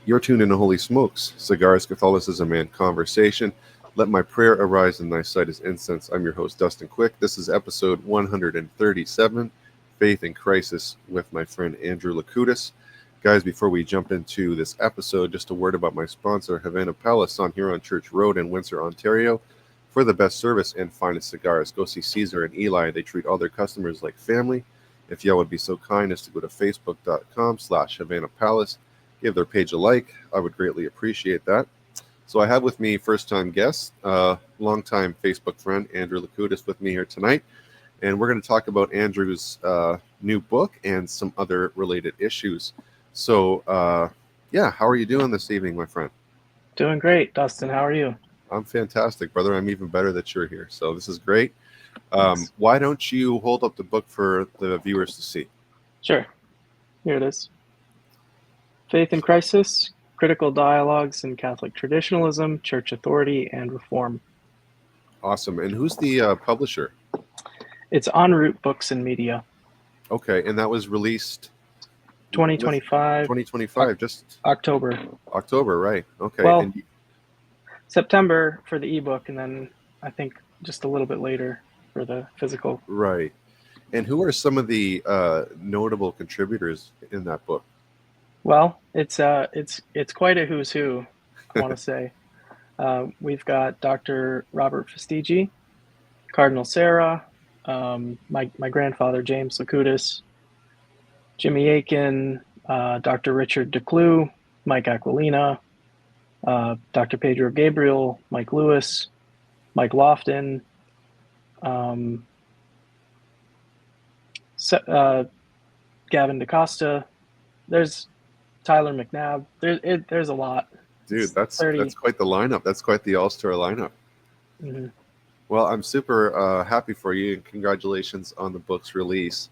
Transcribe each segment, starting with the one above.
You're tuned into Holy Smokes, Cigars, Catholicism, and Conversation. Let my prayer arise in thy sight as incense. I'm your host, Dustin Quick. This is episode 137, Faith in Crisis, with my friend Andrew Likoudis. Guys, before we jump into this episode, just a word about my sponsor, Havana Palace on Huron Church Road in Windsor, Ontario. For the best service and finest cigars, go see Caesar and Eli. They treat all their customers like family. If y'all would be so kind as to go to facebook.com/Havana Palace, give their page a like. I would greatly appreciate that. So I have with me first-time guest, longtime Facebook friend, Andrew Likoudis, with me here tonight. And we're going to talk about Andrew's new book and some other related issues. So, how are you doing this evening, my friend? Doing great, Dustin. How are you? I'm fantastic, brother. I'm even better that you're here. So this is great. Thanks. Why don't you hold up the book for the viewers to see? Sure. Here it is. Faith in Crisis, Critical Dialogues in Catholic Traditionalism, Church Authority, and Reform. Awesome. And who's the publisher? It's En route Books and Media. Okay, and that was released 2025. 2025, just October. October, right? Okay. Well, And September for the ebook, and then I think just a little bit later for the physical. right. And who are some of the notable contributors in that book? Well, it's quite a who's who, I want to say. We've got Dr. Robert Fastigi, Cardinal Sarah, my grandfather James Likoudis, Jimmy Aiken, Dr. Richard DeClue, Mike Aquilina, Dr. Pedro Gabriel, Mike Lewis, Mike Lofton, Gavin DaCosta. There's Tyler McNabb. There's a lot. Dude, that's quite the lineup. That's quite the all-star lineup. Mm-hmm. Well, I'm super happy for you, and congratulations on the book's release.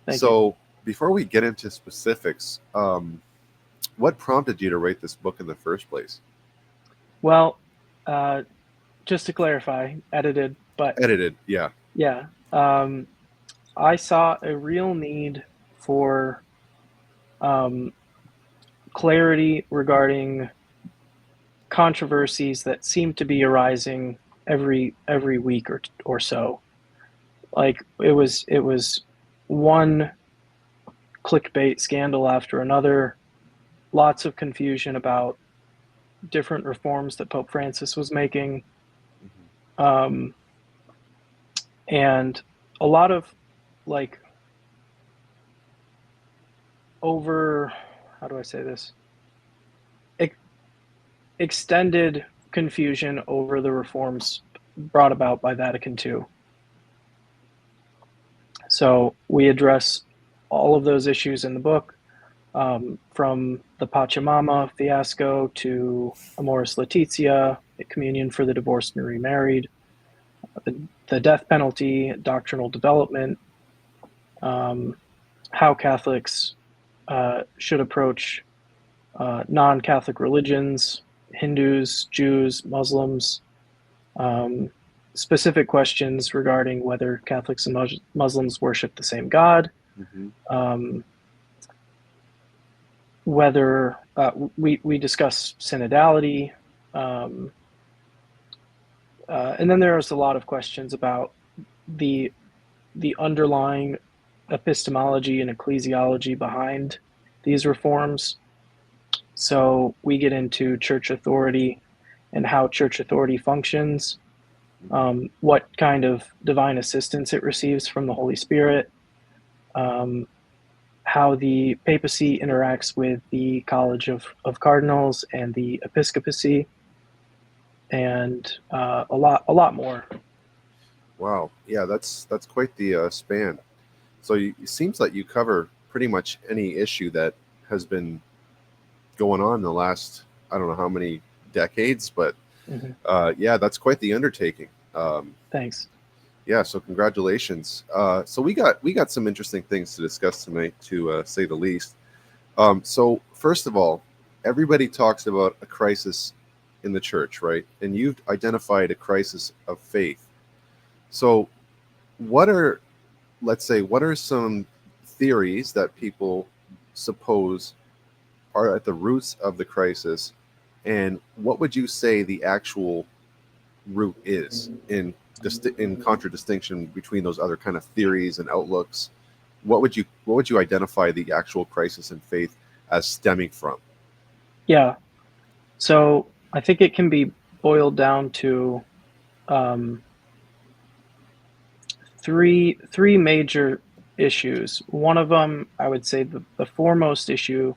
Thank you. Before we get into specifics, what prompted you to write this book in the first place? Well, just to clarify, edited, yeah. Yeah. I saw a real need for clarity regarding controversies that seem to be arising every week or so. Like it was one clickbait scandal after another, lots of confusion about different reforms that Pope Francis was making, and a lot of how do I say this? Extended confusion over the reforms brought about by Vatican II. So we address all of those issues in the book, from the Pachamama fiasco to Amoris Laetitia, communion for the divorced and remarried, the death penalty, doctrinal development, how Catholics should approach non-Catholic religions, Hindus, Jews, Muslims, specific questions regarding whether Catholics and Muslims worship the same God, whether we discuss synodality, and then there's a lot of questions about the underlying epistemology and ecclesiology behind these reforms. So we get into church authority and how church authority functions, what kind of divine assistance it receives from the Holy Spirit, how the papacy interacts with the College of Cardinals and the episcopacy, and a lot more. Wow, yeah, that's quite the span. So it seems like you cover pretty much any issue that has been going on in the last, I don't know how many decades, but that's quite the undertaking. Thanks. Yeah, so congratulations. So we got some interesting things to discuss tonight, to say the least. So first of all, everybody talks about a crisis in the church, right? And you've identified a crisis of faith. So what are some theories that people suppose are at the roots of the crisis, and what would you say the actual root is in contradistinction between those other kind of theories and outlooks? What would you identify the actual crisis in faith as stemming from? Yeah. So I think it can be boiled down to um, three major issues. One of them, I would say, the foremost issue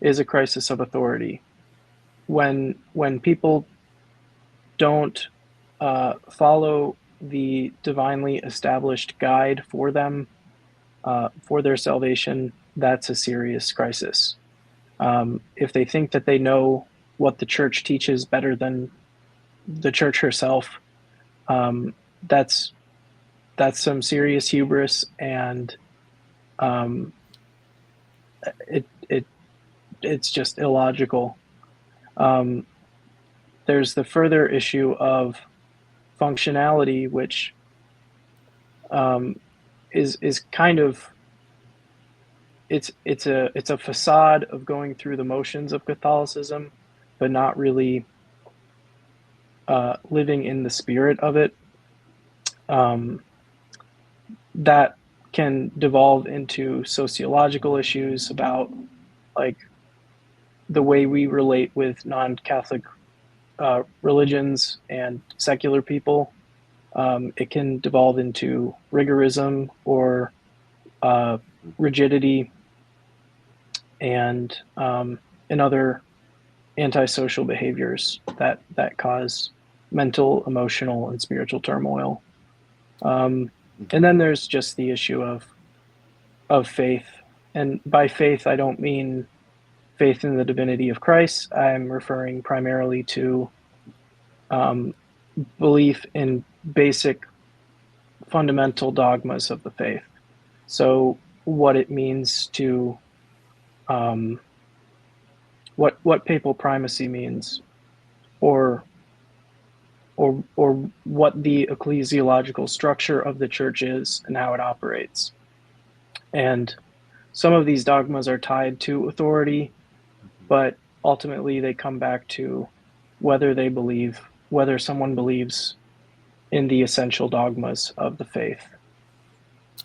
is a crisis of authority. When people don't follow the divinely established guide for them for their salvation, that's a serious crisis. If they think that they know what the church teaches better than the church herself, um, that's that's some serious hubris, and um, it it's just illogical. Um, there's the further issue of functionality, which um, is kind of it's a facade of going through the motions of Catholicism, but not really living in the spirit of it. Um, that can devolve into sociological issues about like the way we relate with non-Catholic religions and secular people. It can devolve into rigorism or rigidity and other antisocial behaviors that cause mental, emotional, and spiritual turmoil. And then there's just the issue of faith, and by faith I don't mean faith in the divinity of Christ. I'm referring primarily to um, belief in basic fundamental dogmas of the faith. So what it means to um, what papal primacy means, or or what the ecclesiological structure of the church is and how it operates. And some of these dogmas are tied to authority, but ultimately they come back to whether someone believes in the essential dogmas of the faith.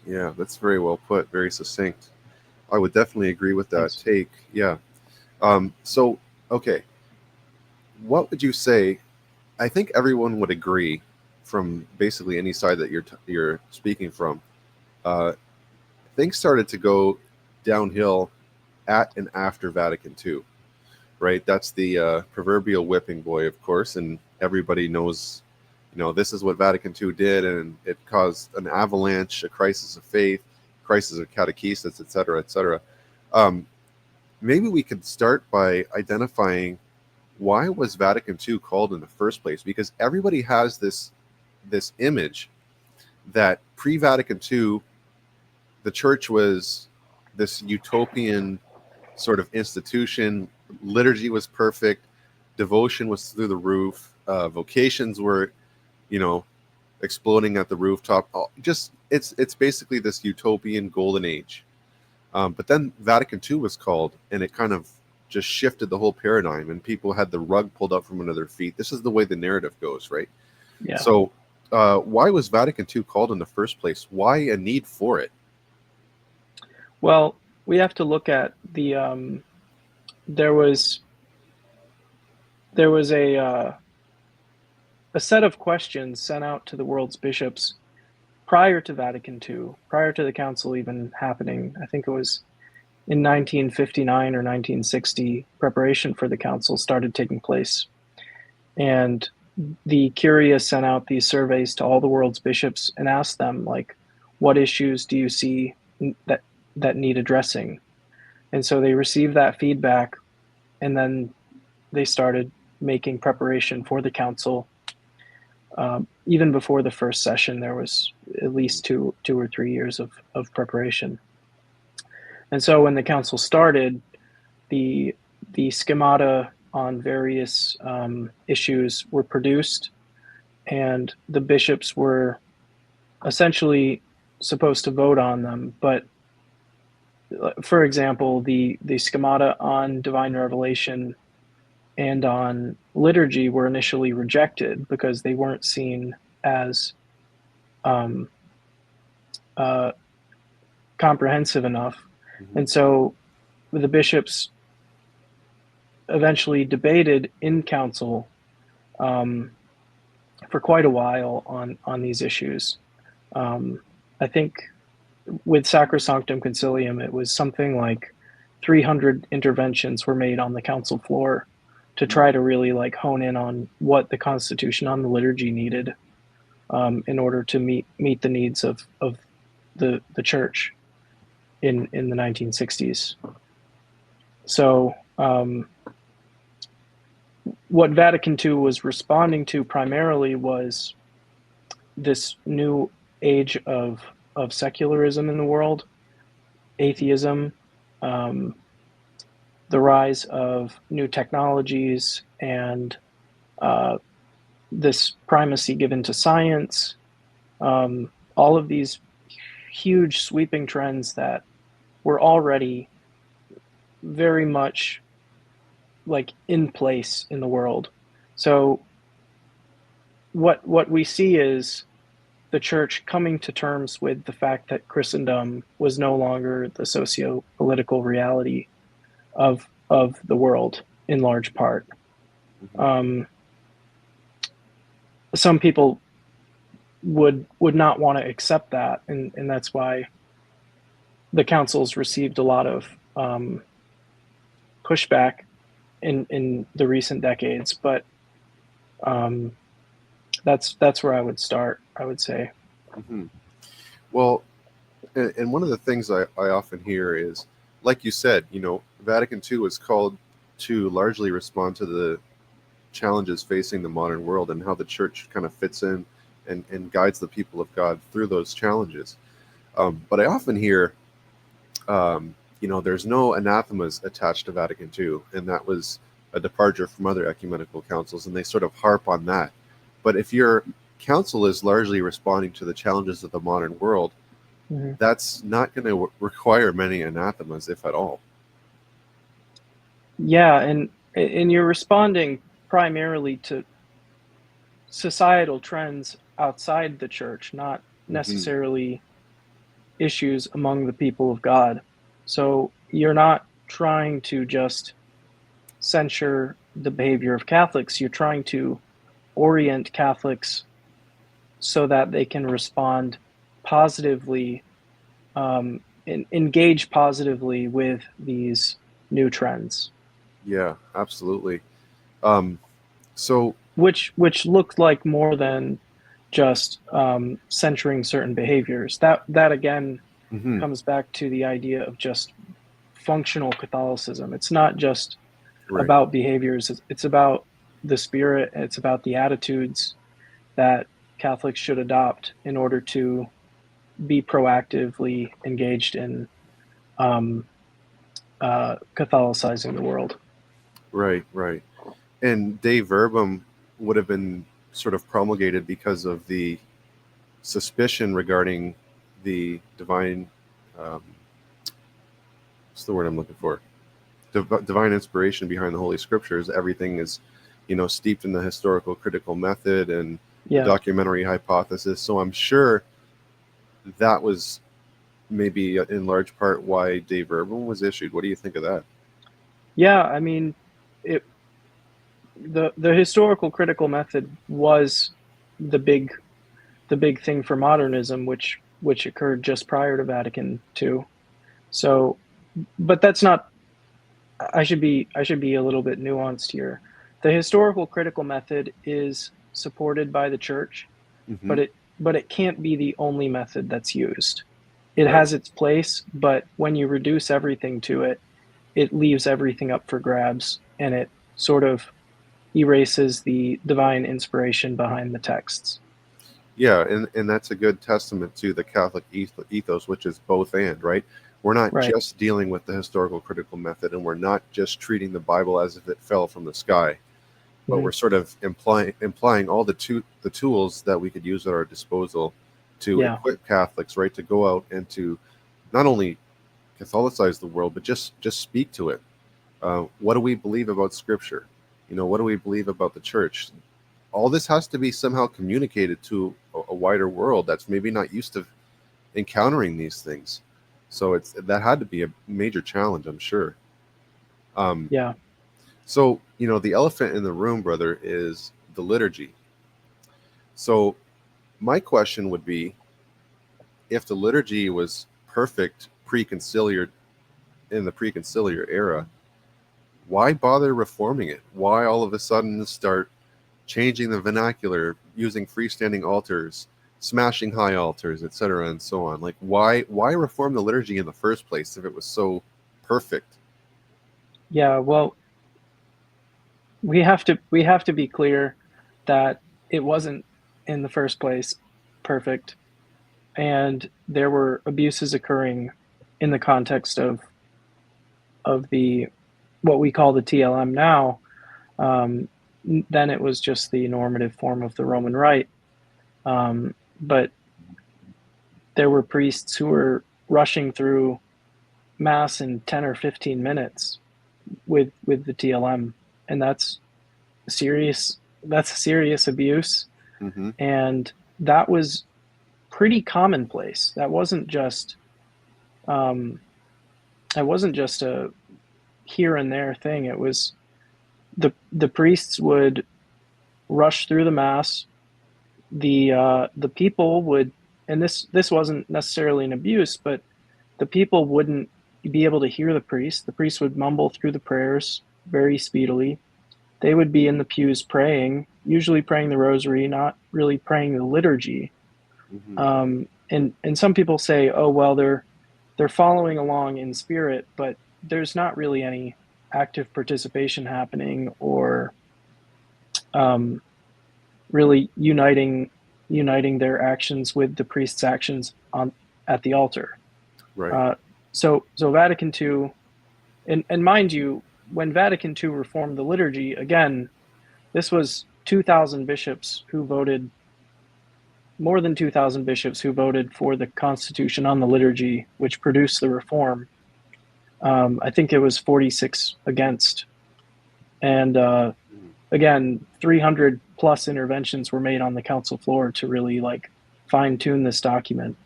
Yeah, that's very well put, very succinct. I would definitely agree with that Thanks. take. Yeah. So, okay, what would you say? I think everyone would agree, from basically any side that you're speaking from. Uh, Things started to go downhill at and after Vatican II, right? That's the proverbial whipping boy, of course, and everybody knows, this is what Vatican II did, and it caused an avalanche, a crisis of faith, crisis of catechesis, et cetera, et cetera. Um, Maybe we could start by identifying why was Vatican II called in the first place? Because everybody has this image that pre-Vatican II, the church was this utopian sort of institution. Liturgy was perfect, devotion was through the roof, vocations were, you know, exploding at the rooftop. Just it's basically this utopian golden age. But then Vatican II was called, and it kind of just shifted the whole paradigm, and people had the rug pulled up from under their feet. This is the way the narrative goes, right? Yeah. So, why was Vatican II called in the first place? Why a need for it? Well, we have to look at the there was a set of questions sent out to the world's bishops prior to Vatican II, prior to the council even happening. I think it was in 1959 or 1960, preparation for the council started taking place. And the Curia sent out these surveys to all the world's bishops and asked them, like, what issues do you see that need addressing? And so they received that feedback, and then they started making preparation for the council. Even before the first session, there was at least two or 3 years of preparation. And so when the council started, the schemata on various issues were produced, and the bishops were essentially supposed to vote on them. But for example, the schemata on divine revelation and on liturgy were initially rejected because they weren't seen as um, uh, comprehensive enough. Mhm. And so the bishops eventually debated in council for quite a while on these issues. I think with Sacrosanctum Concilium, it was something like 300 interventions were made on the council floor to try to really like hone in on what the Constitution on the liturgy needed in order to meet the needs of the church in the 1960s. So what Vatican II was responding to primarily was this new age of secularism in the world, atheism, um, the rise of new technologies, and this primacy given to science. All of these huge sweeping trends that were already very much like in place in the world. So what we see is the church coming to terms with the fact that Christendom was no longer the socio-political reality of the world in large part. Um, some people would not want to accept that, and that's why the councils received a lot of pushback in the recent decades. But that's where I would start, I would say. Mhm. Well, and one of the things I often hear is, like you said, Vatican II was called to largely respond to the challenges facing the modern world and how the church kind of fits in and guides the people of God through those challenges. But I often hear, there's no anathemas attached to Vatican II, and that was a departure from other ecumenical councils, and they sort of harp on that. But if your council is largely responding to the challenges of the modern world, Mm-hmm. that's not going to require many anathemas, if at all. Yeah, and you're responding primarily to societal trends outside the church, not Hmm. necessarily issues among the people of God. So you're not trying to just censure the behavior of Catholics, you're trying to orient Catholics so that they can respond positively, and engage positively with these new trends. Yeah, absolutely. Um, so, Which looked like more than just censoring certain behaviors. That again mhm, comes back to the idea of just functional Catholicism. It's not just right, about behaviors. It's about the spirit. It's about the attitudes that Catholics should adopt in order to be proactively engaged in um, Catholicizing the world. right, right. And De Verbum would have been sort of promulgated because of the suspicion regarding the divine, um, what's the word I'm looking for? Divine inspiration behind the Holy Scriptures. Everything is, steeped in the historical critical method and the Yeah, documentary hypothesis. So I'm sure that was maybe in large part why De Verbum was issued. What do you think of that? yeah. I mean, it the historical critical method was the big the big thing for modernism, which occurred just prior to Vatican II. So, but that's not. I should be a little bit nuanced here. The historical critical method is supported by the church, Hmm. but it can't be the only method that's used. It Right. has its place, but when you reduce everything to it, it leaves everything up for grabs, and it sort of erases the divine inspiration behind the texts. Yeah, and that's a good testament to the Catholic ethos, which is both and, right? We're not Right. just dealing with the historical critical method, and we're not just treating the Bible as if it fell from the sky, but Mm-hmm. we're sort of implying all the tools that we could use at our disposal to Yeah. equip Catholics, right, to go out and to not only Catholicize the world, but just speak to it. What do we believe about Scripture? What do we believe about the church? All this has to be somehow communicated to a wider world that's maybe not used to encountering these things. So that had to be a major challenge, I'm sure. Yeah. So the elephant in the room, brother, is the liturgy. So my question would be, if the liturgy was perfect preconciliar in the preconciliar era, why bother reforming it? Why all of a sudden start changing the vernacular, using freestanding altars, smashing high altars, etc., and so on? Like, why reform the liturgy in the first place if it was so perfect? Yeah. Well, we have to be clear that it wasn't in the first place perfect, and there were abuses occurring in the context of the what we call the TLM now. Um, then it was just the normative form of the Roman Rite, but there were priests who were rushing through mass in 10 or 15 minutes with the TLM, and serious that's serious abuse, Mm-hmm. and that was pretty commonplace. Um, that wasn't just a here and there thing. It was the priests would rush through the mass. The people would, and this wasn't necessarily an abuse, but the people wouldn't be able to hear the priest. The priest would mumble through the prayers very speedily. They would be in the pews praying, usually praying the rosary, not really praying the liturgy. Mm-hmm. And some people say, oh well, they're following along in spirit, but there's not really any active participation happening, or um, really uniting their actions with the priest's actions on at the altar. Right. So Vatican II, and mind you, when Vatican II reformed the liturgy, again, this was 2,000 bishops who voted, more than 2,000 bishops who voted for the Constitution on the liturgy, which produced the reform. I think it was 46 against, and Mm. again, 300 plus interventions were made on the council floor to really like fine tune this document.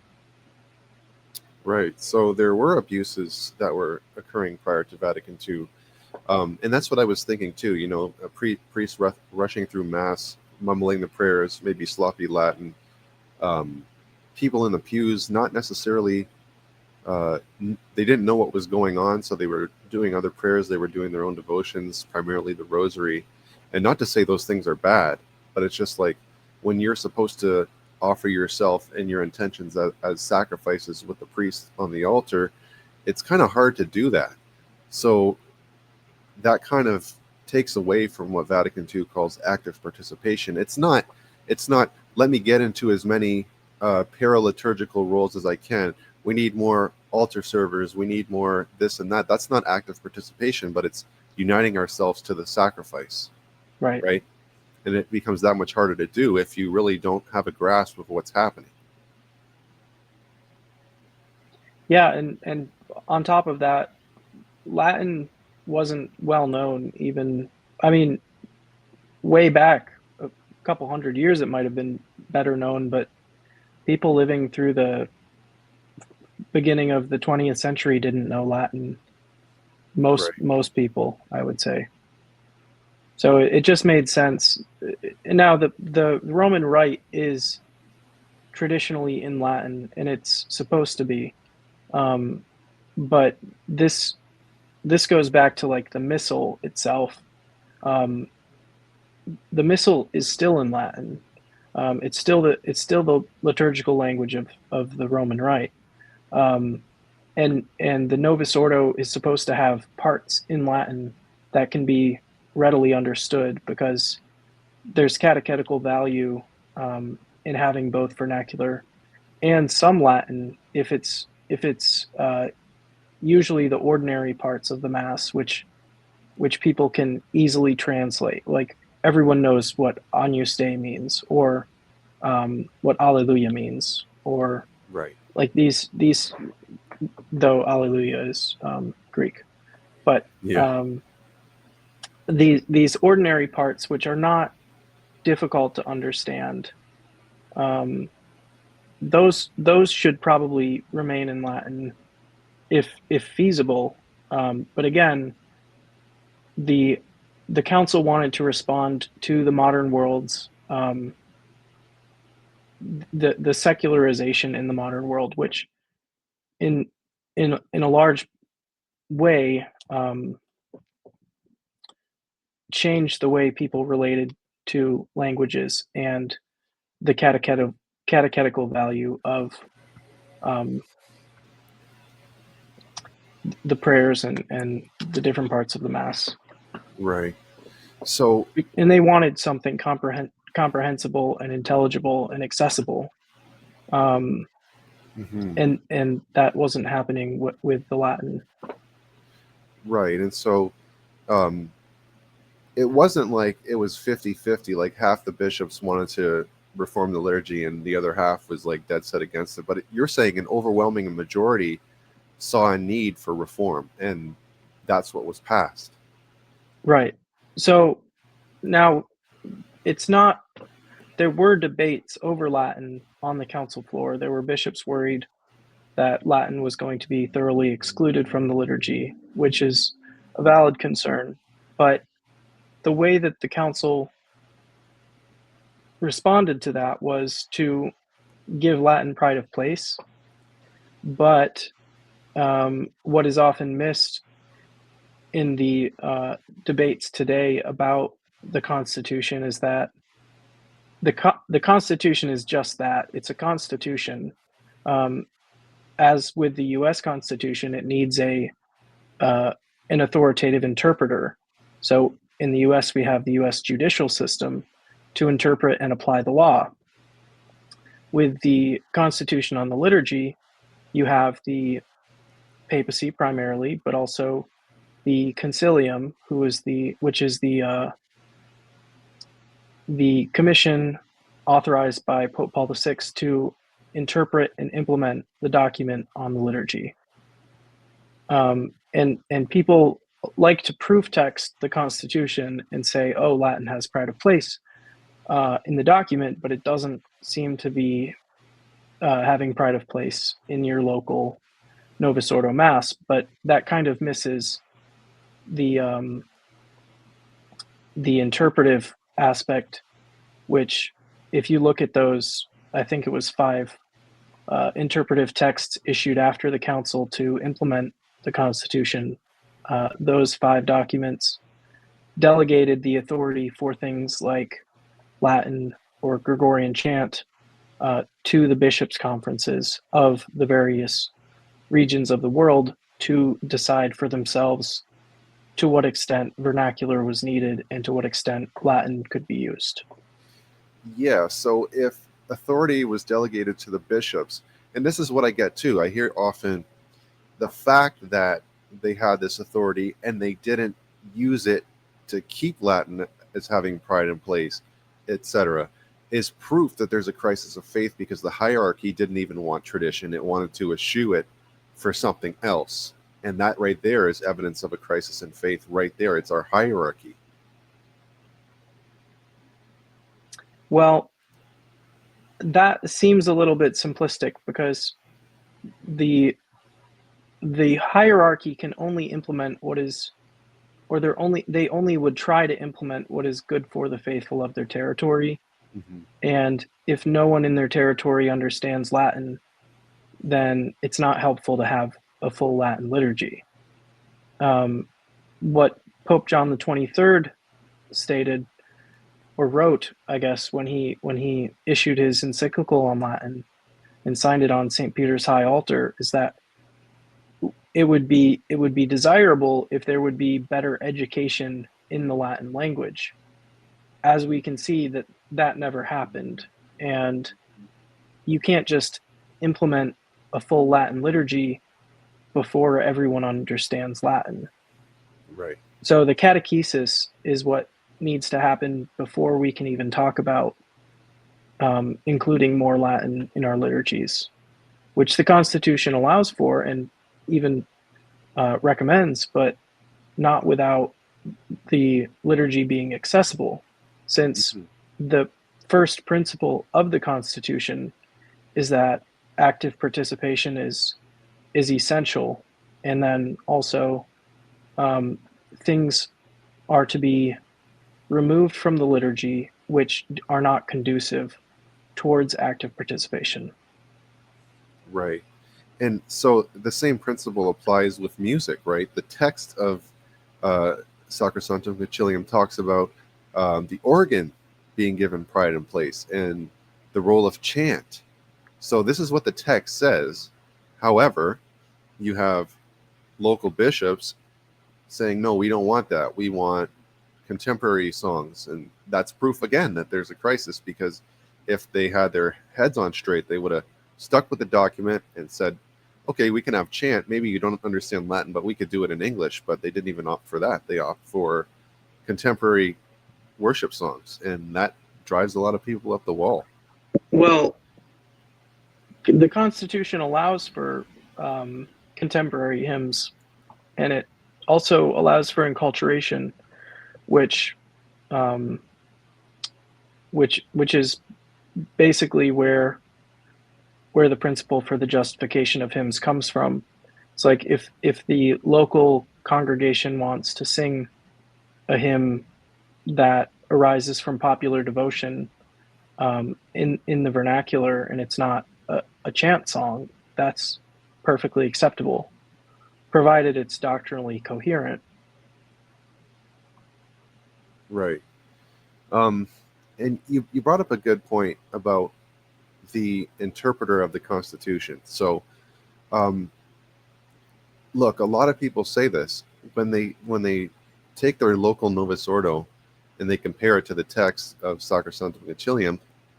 Right. So there were abuses that were occurring prior to Vatican II. And that's what I was thinking too. A priest rushing through mass, mumbling the prayers, maybe sloppy Latin. Um, People in the pews, not necessarily. They didn't know what was going on, so they were doing other prayers. They were doing their own devotions, primarily the Rosary. And not to say those things are bad, but it's just like when you're supposed to offer yourself and your intentions as sacrifices with the priest on the altar, it's kind of hard to do that. So that kind of takes away from what Vatican II calls active participation. It's not let me get into as many paraliturgical roles as I can. We need more altar servers. We need more this and that. That's not active participation, but it's uniting ourselves to the sacrifice, Right. right? And it becomes that much harder to do if you really don't have a grasp of what's happening. Yeah, and on top of that, Latin wasn't well known even. I mean, way back a couple hundred years, it might have been better known, but people living through the beginning of the 20th century didn't know Latin. Most Right. most people, I would say. So it just made sense. And now the Roman Rite is traditionally in Latin, and it's supposed to be. Um, but this goes back to like the missal itself. Um, the missal is still in Latin. It's still the liturgical language of the Roman Rite. Um, and the Novus Ordo is supposed to have parts in Latin that can be readily understood, because there's catechetical value in having both vernacular and some Latin if it's usually the ordinary parts of the mass, which people can easily translate. Like everyone knows what Agnus Dei means, or what Alleluia means, or Right. like these though Alleluia is Greek. But Yeah. these ordinary parts, which are not difficult to understand, those should probably remain in Latin if feasible. But again, the council wanted to respond to the modern world's the secularization in the modern world, which in a large way changed the way people related to languages and the catechetical value of the prayers and the different parts of the mass. Right. So, And they wanted something comprehensible and intelligible and accessible, and that wasn't happening with the Latin. right. And so it wasn't like it was 50-50, like half the bishops wanted to reform the liturgy and the other half was like dead set against it. But you're saying an overwhelming majority saw a need for reform, and that's what was passed. Right. So now it's not, there were debates over Latin on the council floor. There were bishops worried that Latin was going to be thoroughly excluded from the liturgy, which is a valid concern. But the way that the council responded to that was to give Latin pride of place. But what is often missed in the debates today about the Constitution is that the Constitution is just that. It's a constitution. As with the U.S. Constitution, it needs an authoritative interpreter. So in the U.S., we have the U.S. judicial system to interpret and apply the law. With the Constitution on the liturgy, you have the papacy primarily, but also the concilium, which is the commission authorized by Pope Paul VI to interpret and implement the document on the liturgy. And people like to proof text the Constitution and say, oh, Latin has pride of place in the document, but it doesn't seem to be having pride of place in your local Novus Ordo Mass. But that kind of misses the interpretive aspect, which if you look at those, I think it was 5 interpretive texts issued after the council to implement the Constitution. Those 5 documents delegated the authority for things like Latin or Gregorian chant to the bishops' conferences of the various regions of the world to decide for themselves to what extent vernacular was needed and to what extent Latin could be used. Yeah, so if authority was delegated to the bishops, and this is what I get too, I hear often the fact that they had this authority and they didn't use it to keep Latin as having pride in place, etc., is proof that there's a crisis of faith, because the hierarchy didn't even want tradition. It wanted to eschew it for something else. And that right there is evidence of a crisis in faith right there. It's our hierarchy. Well, that seems a little bit simplistic, because the hierarchy can only implement what is, or they only would try to implement what is good for the faithful of their territory. Mm-hmm. And if no one in their territory understands Latin, then it's not helpful to have a full Latin liturgy. What Pope John the 23rd stated or wrote, I guess, when he issued his encyclical on Latin and signed it on St. Peter's high altar, is that it would be desirable if there would be better education in the Latin language. As we can see, that never happened, and you can't just implement a full Latin liturgy before everyone understands Latin. Right. So the catechesis is what needs to happen before we can even talk about including more Latin in our liturgies. which the Constitution allows for and even recommends, but not without the liturgy being accessible, since the first principle of the Constitution is that active participation is essential, and then also things are to be removed from the liturgy which are not conducive towards active participation. Right. And so the same principle applies with music, right? The text of Sacrosanctum Concilium talks about the organ being given pride and place and the role of chant. So this is what the text says. However, you have local bishops saying, no, we don't want that. We want contemporary songs. And that's proof, again, that there's a crisis, because if they had their heads on straight, they would have stuck with the document and said, okay, we can have chant. Maybe you don't understand Latin, but we could do it in English. But they didn't even opt for that. They opt for contemporary worship songs. And that drives a lot of people up the wall. Well, the Constitution allows for contemporary hymns, and it also allows for enculturation, which is basically where the principle for the justification of hymns comes from. It's like if the local congregation wants to sing a hymn that arises from popular devotion in the vernacular, and it's not a chant song, that's perfectly acceptable, provided it's doctrinally coherent. Right. And you brought up a good point about the interpreter of the Constitution. So, look, a lot of people say this when they take their local Novus Ordo and they compare it to the text of Sacrosanctum Concilium,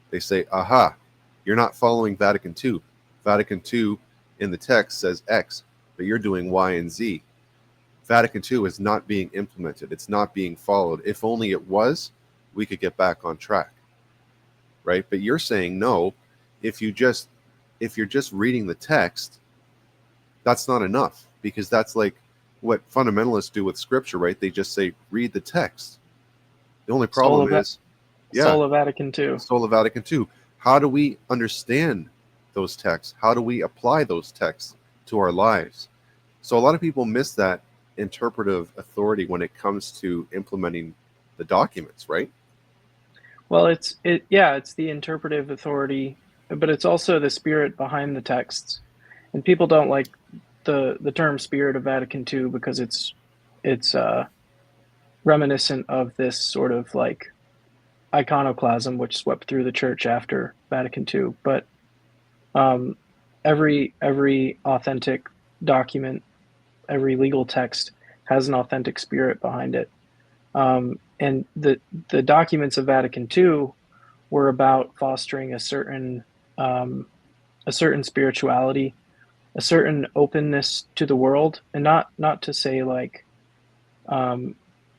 they say, aha, you're not following Vatican II. Vatican II in the text says X, but you're doing Y and Z. Vatican II is not being implemented. It's not being followed. If only it was, we could get back on track, right? But you're saying no. If you're just reading the text, that's not enough, because that's like what fundamentalists do with Scripture, right? They just say, read the text. The only problem is, Sola Vatican II. Sola Vatican II. How do we understand those texts? How do we apply those texts to our lives? So a lot of people miss that interpretive authority when it comes to implementing the documents, right? Well, it's the interpretive authority, but it's also the spirit behind the texts. And people don't like the term spirit of Vatican II because it's reminiscent of this sort of like iconoclasm which swept through the church after Vatican II. But every authentic document, every legal text has an authentic spirit behind it. And the documents of Vatican II were about fostering a certain spirituality, a certain openness to the world, and not to say like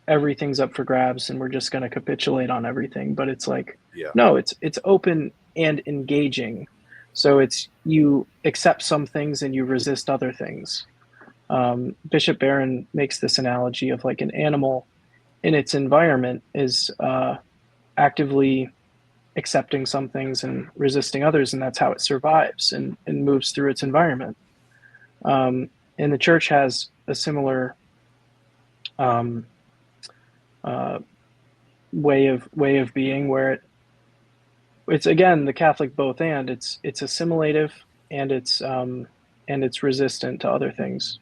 everything's up for grabs and we're just going to capitulate on everything, but it's like, no, it's open and engaging. So it's, you accept some things and you resist other things. Bishop Barron makes this analogy of like an animal in its environment is actively accepting some things and resisting others, and that's how it survives and moves through its environment. And the church has a similar way of being, where it's again the Catholic both and it's assimilative and it's resistant to other things.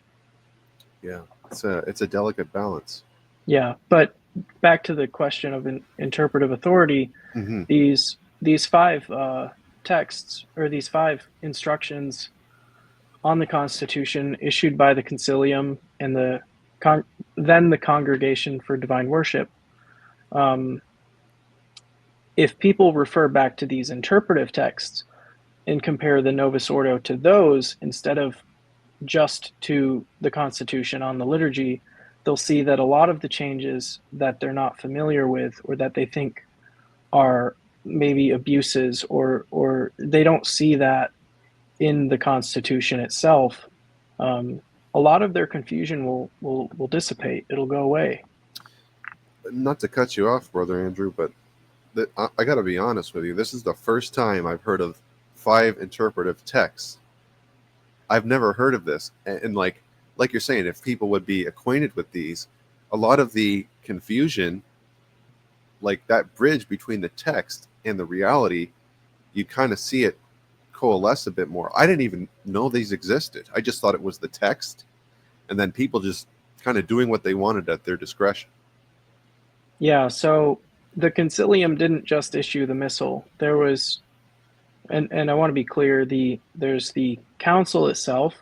Yeah, it's a delicate balance. Yeah, but back to the question of interpretive authority, Mm-hmm. these five texts, or these five instructions on the Constitution issued by the Concilium and then the Congregation for Divine Worship, if people refer back to these interpretive texts and compare the Novus Ordo to those instead of just to the Constitution on the liturgy, they'll see that a lot of the changes that they're not familiar with, or that they think are maybe abuses, or they don't see that in the Constitution itself, a lot of their confusion will dissipate. It'll go away. Not to cut you off, Brother Andrew, but I got to be honest with you. This is the first time I've heard of 5 interpretive texts. I've never heard of this. And like you're saying, if people would be acquainted with these, a lot of the confusion, like that bridge between the text and the reality, you kind of see it coalesce a bit more. I didn't even know these existed. I just thought it was the text, and then people just kind of doing what they wanted at their discretion. Yeah, so the concilium didn't just issue the missal. There was, and I want to be clear, there's the council itself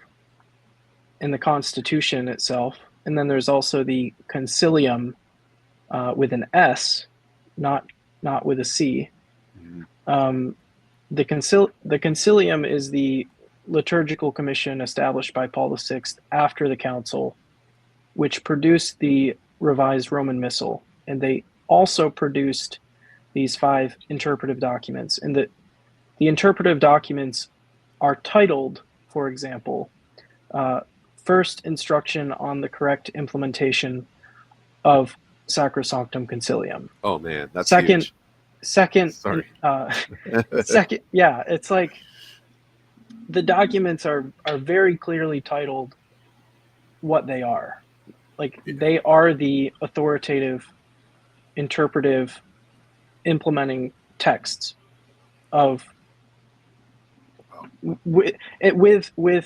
and the constitution itself, and then there's also the concilium with an S, not with a C. Mm-hmm. The concilium is the liturgical commission established by Paul VI after the council, which produced the revised Roman Missal, and they also produced these 5 interpretive documents. And the interpretive documents are titled, for example, First Instruction on the Correct Implementation of Sacrosanctum Concilium. Oh man, that's second. Huge. Second, Sorry. Second, yeah, it's like the documents are very clearly titled what they are. Like they are the authoritative, interpretive, implementing texts of with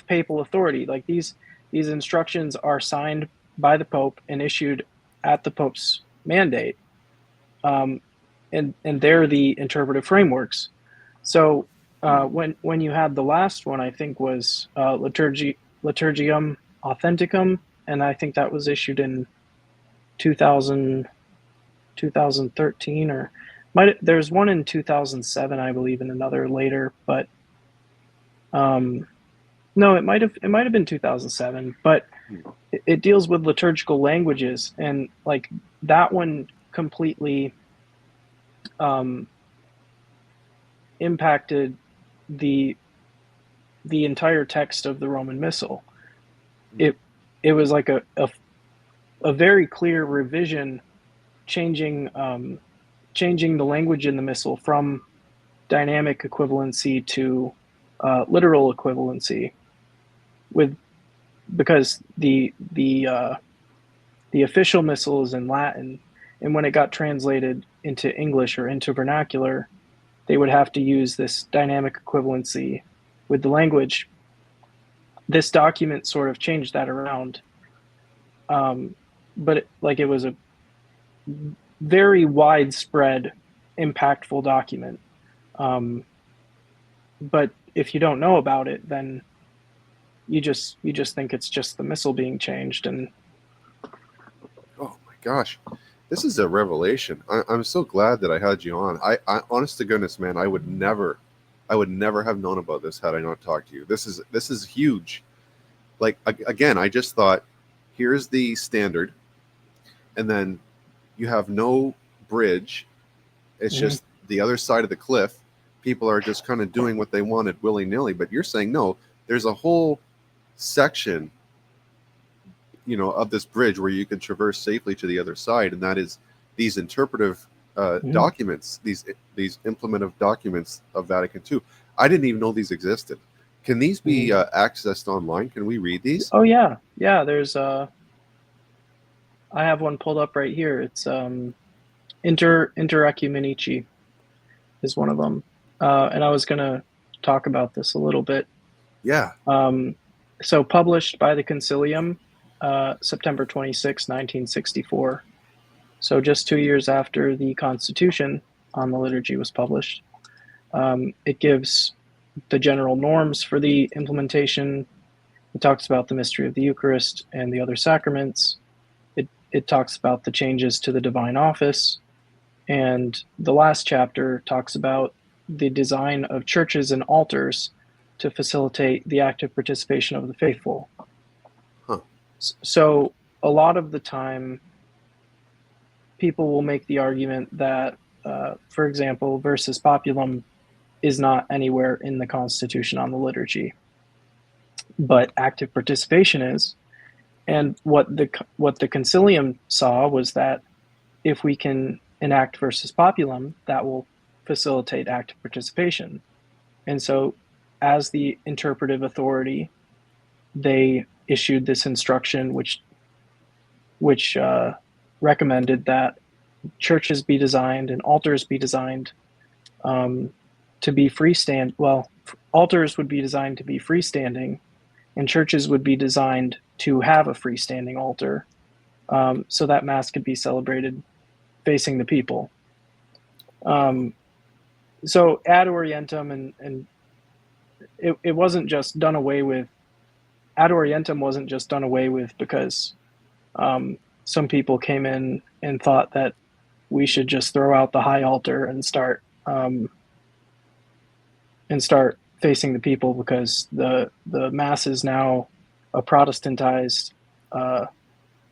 papal authority. Like these instructions are signed by the Pope and issued at the Pope's mandate. And they're the interpretive frameworks. So when you had the last one, I think was Liturgium Authenticum, and I think that was issued in 2013, or there's one in 2007, I believe, and another later. But no, it might have been 2007. But it deals with liturgical languages, and like that one completely impacted the entire text of the Roman Missal. It was like a very clear revision, changing the language in the Missal from dynamic equivalency to literal equivalency, because the official Missal is in Latin, and when it got translated into English or into vernacular, they would have to use this dynamic equivalency with the language. This document sort of changed that around, but it was a very widespread, impactful document. But if you don't know about it, then you just think it's just the Missal being changed. And oh my gosh, this is a revelation. I'm so glad that I had you on. I honest to goodness, man, I would never have known about this had I not talked to you. This is huge. Like, again, I just thought, here's the standard, and then you have no bridge. It's just the other side of the cliff. People are just kind of doing what they wanted willy-nilly. But you're saying, no, there's a whole section, of this bridge where you can traverse safely to the other side, and that is these interpretive documents, these implementive documents of Vatican II. I didn't even know these existed. Can these be accessed online? Can we read these? Oh yeah. There's I have one pulled up right here. It's Inter Ecumenici is one of them, and I was gonna talk about this a little bit. Yeah. So published by the Concilium, September 26, 1964. So just 2 years after the Constitution on the liturgy was published. It gives the general norms for the implementation. It talks about the mystery of the Eucharist and the other sacraments. It talks about the changes to the divine office. And the last chapter talks about the design of churches and altars to facilitate the active participation of the faithful. Huh. So a lot of the time, people will make the argument that, for example, versus populum is not anywhere in the Constitution on the liturgy. but active participation is. And what the concilium saw was that if we can enact versus populum, that will facilitate active participation. And so, as the interpretive authority, they issued this instruction, which recommended that churches be designed and altars be designed to be freestand. Well, altars would be designed to be freestanding, and churches would be designed to have a freestanding altar, so that mass could be celebrated facing the people. So ad orientem, and it wasn't just done away with. Ad orientem wasn't just done away with because some people came in and thought that we should just throw out the high altar and start facing the people, because the mass is now a Protestantized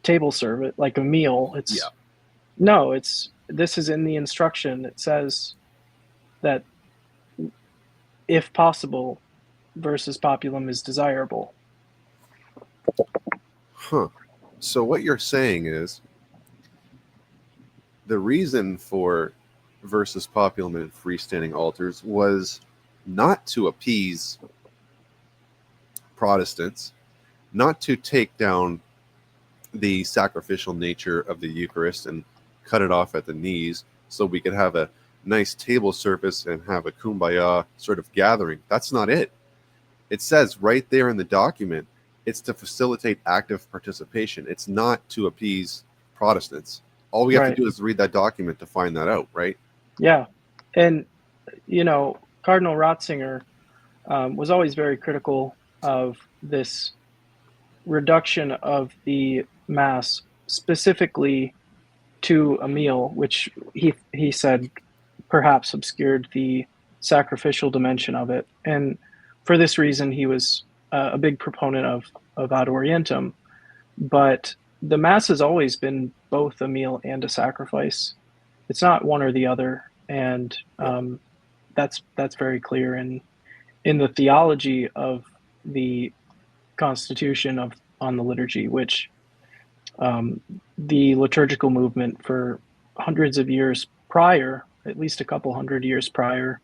table service, like a meal. This is in the instruction. It says that if possible, versus populum is desirable. Huh. So what you're saying is the reason for versus populum and freestanding altars was not to appease Protestants, not to take down the sacrificial nature of the Eucharist and cut it off at the knees so we could have a nice table service and have a kumbaya sort of gathering. That's not it. It says right there in the document, it's to facilitate active participation. It's not to appease Protestants. All we have to do is read that document to find that out, right? Yeah. And, Cardinal Ratzinger was always very critical of this reduction of the Mass specifically to a meal, which he said perhaps obscured the sacrificial dimension of it. And for this reason, he was a big proponent of ad orientem. But the Mass has always been both a meal and a sacrifice. It's not one or the other. And that's very clear in the theology of the Constitution on the liturgy, which the liturgical movement for hundreds of years prior, at least a couple hundred years prior,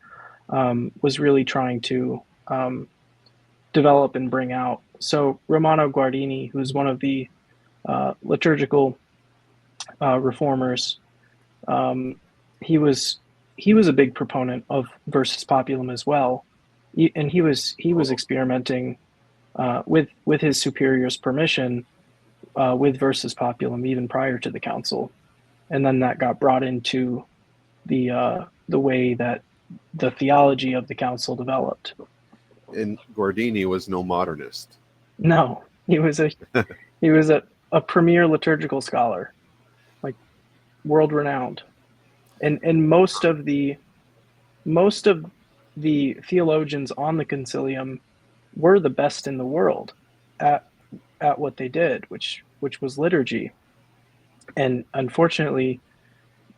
was really trying to develop and bring out. So Romano Guardini, who's one of the liturgical reformers, he was a big proponent of versus populum as well, and he was experimenting with his superior's permission with versus populum even prior to the council, and then that got brought into the way that the theology of the council developed. And Guardini was no modernist. No, he was a premier liturgical scholar, like world renowned, and most of the theologians on the concilium were the best in the world at what they did, which was liturgy. And unfortunately,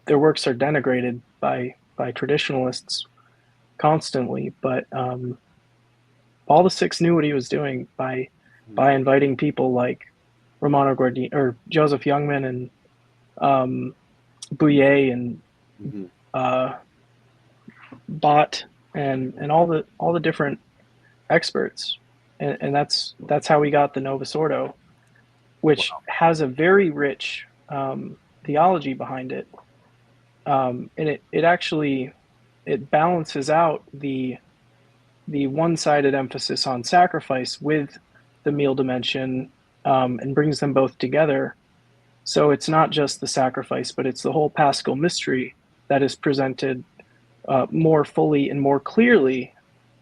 their works are denigrated by traditionalists constantly. But Paul VI knew what he was doing by inviting people like Romano Guardini or Joseph Youngman and Bouillet and Bott and all the different experts, and that's how we got the Novus Ordo, which has a very rich theology behind it, and it actually balances out the one-sided emphasis on sacrifice with the meal dimension, and brings them both together. So it's not just the sacrifice, but it's the whole Paschal mystery that is presented more fully and more clearly,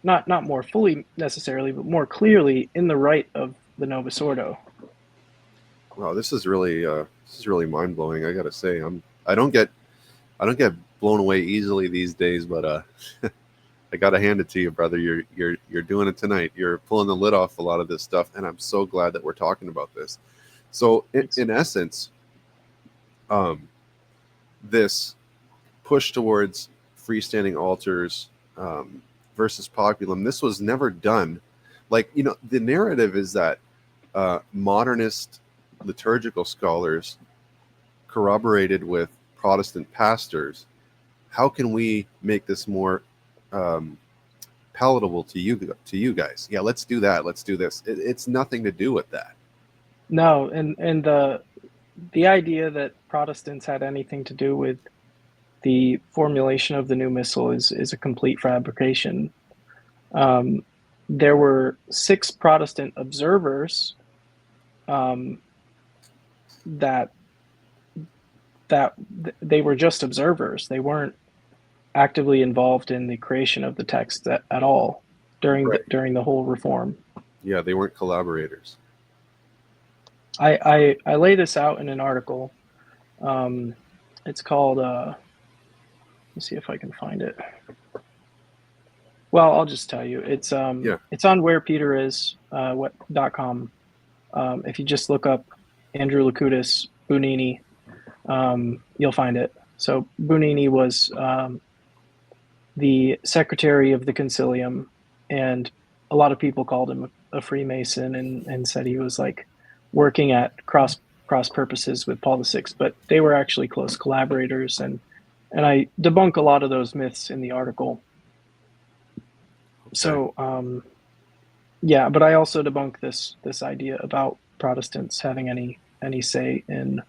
not more fully necessarily, but more clearly in the rite of the Novus Ordo. Wow, this is really mind blowing. I gotta say, I don't get blown away easily these days, but I gotta hand it to you, brother. You're doing it tonight. You're pulling the lid off a lot of this stuff, and I'm so glad that we're talking about this. So, in essence, this push towards freestanding altars versus populum, this was never done Like, the narrative is that modernist liturgical scholars corroborated with Protestant pastors. How can we make this more um, palatable to you guys? Yeah, let's do that. Let's do this. It's nothing to do with that. No, and the idea that Protestants had anything to do with the formulation of the new missal is a complete fabrication. Um, there were 6 Protestant observers um, that that they were just observers. They weren't actively involved in the creation of the text at all Right. during the whole reform. Yeah, they weren't collaborators. I lay this out in an article. It's called. Let's see if I can find it. Well, I'll just tell you. It's Yeah. it's on wherepeteris.com. If you just look up Andrew Likoudis Bunini, you'll find it. So Bunini was the secretary of the concilium, and a lot of people called him a Freemason and said he was like working at cross purposes with Paul VI, but they were actually close collaborators, and I debunk a lot of those myths in the article. So yeah, but I also debunk this idea about Protestants having any say in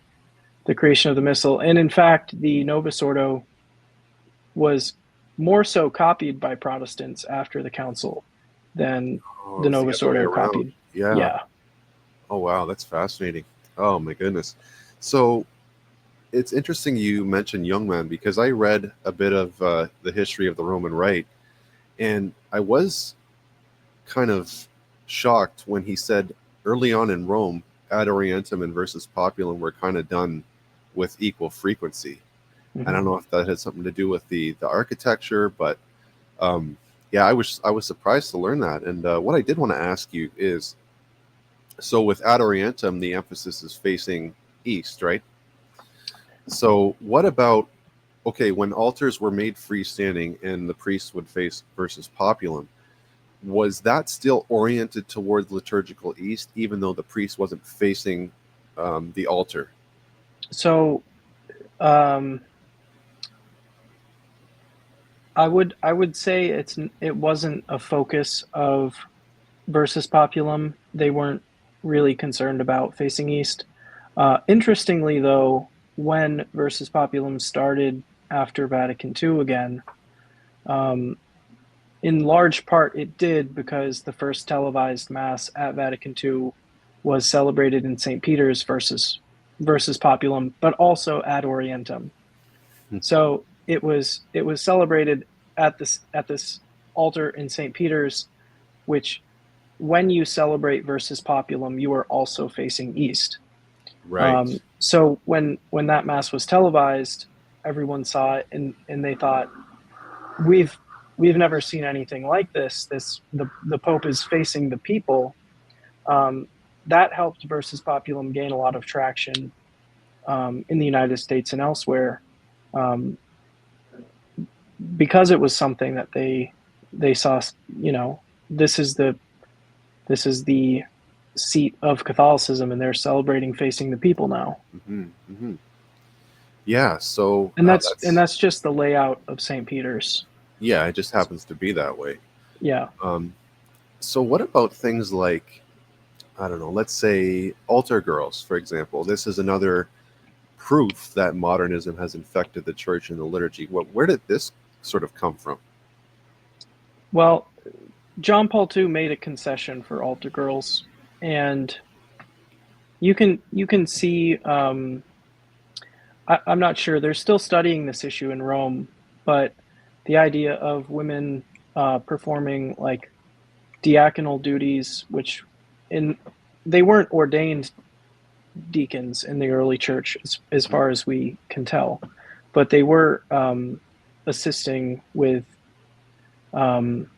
the creation of the missal, and in fact, the Novus Ordo was more so copied by Protestants after the council than Oh, the it's the Novus other way Ordo around. copied. Yeah. Yeah. Oh, wow, that's fascinating. Oh my goodness. So it's interesting you mentioned Youngman, because I read a bit of the history of the Roman Rite, and I was kind of shocked when he said early on in Rome, ad orientem and versus populum were kind of done with equal frequency. I don't know if that had something to do with the architecture, but yeah, I was surprised to learn that. And what I did want to ask you is, so with ad orientem, the emphasis is facing east, right? So what about, okay, when altars were made freestanding and the priest would face versus populum, was that still oriented towards liturgical east, even though the priest wasn't facing the altar? So um, I would say it wasn't a focus of versus populum. They weren't really concerned about facing east. Interestingly, though, when versus populum started after Vatican II again, um, in large part it did because the first televised mass at Vatican II was celebrated in St. Peter's versus populum, but also ad orientem. So it was celebrated at this altar in St. Peter's, which when you celebrate versus populum, you are also facing east. Right. So when that mass was televised, everyone saw it and they thought, we've never seen anything like this. The Pope is facing the people. That helped versus populum gain a lot of traction in the United States and elsewhere, um, because it was something that they saw. You know, this is the this is the seat of Catholicism, and they're celebrating facing the people now. hmm hmm Yeah. So And that's, that's just the layout of St. Peter's. yeah, it just happens to be that way. Yeah. Um, so what about things like, I don't know, let's say altar girls, for example? This is another proof that modernism has infected the church and the liturgy. Where did this sort of come from? Well, John Paul II made a concession for altar girls, and you can see. I'm not sure. They're still studying this issue in Rome, but the idea of women performing like diaconal duties, which in they weren't ordained deacons in the early church, as far as we can tell, but they were assisting with um,